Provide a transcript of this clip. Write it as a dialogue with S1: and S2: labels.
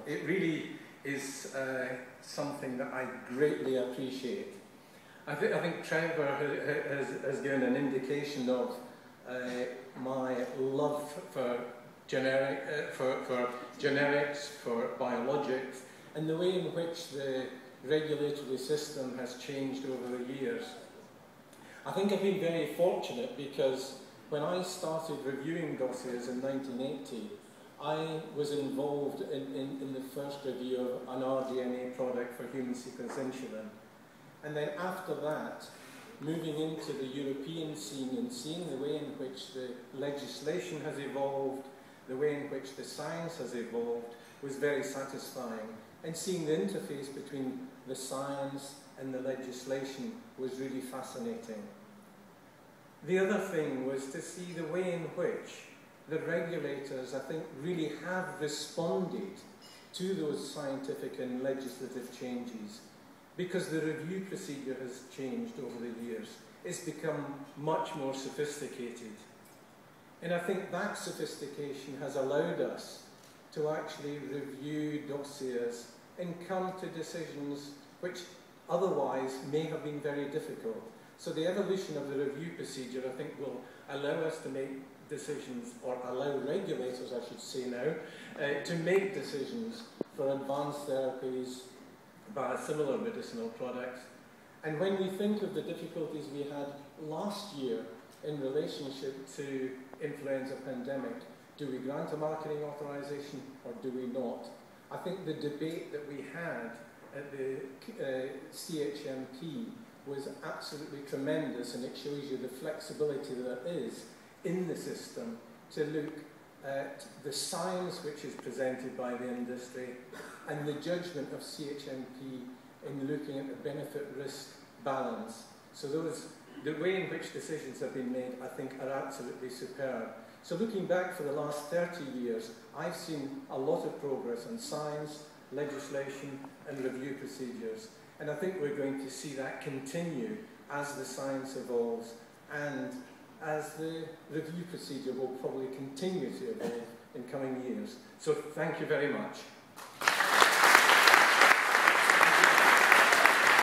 S1: It really is something that I greatly appreciate. I think Trevor has given an indication of my love for generics, for biologics, and the way in which the regulatory system has changed over the years. I think I've been very fortunate because when I started reviewing dossiers in 1980, I was involved in the first review of an rDNA product for human sequence insulin. And then after that, moving into the European scene and seeing the way in which the legislation has evolved, the way in which the science has evolved, was very satisfying. And seeing the interface between the science and the legislation was really fascinating. The other thing was to see the way in which the regulators, I think, really have responded to those scientific and legislative changes, because the review procedure has changed over the years. It's become much more sophisticated. And I think that sophistication has allowed us to actually review dossiers and come to decisions which otherwise may have been very difficult. So the evolution of the review procedure, I think, will allow us to make decisions, or allow regulators, I should say now, to make decisions for advanced therapies, biosimilar medicinal products. And when we think of the difficulties we had last year in relationship to influenza pandemic, do we grant a marketing authorization or do we not? I think the debate that we had at the CHMP was absolutely tremendous, and it shows you the flexibility that there is in the system to look at the science which is presented by the industry and the judgment of CHMP in looking at the benefit-risk balance. So the way in which decisions have been made, I think, are absolutely superb. So looking back for the last 30 years, I've seen a lot of progress on science, legislation, and review procedures. And I think we're going to see that continue as the science evolves and as the review procedure will probably continue to evolve in coming years. So thank you very much.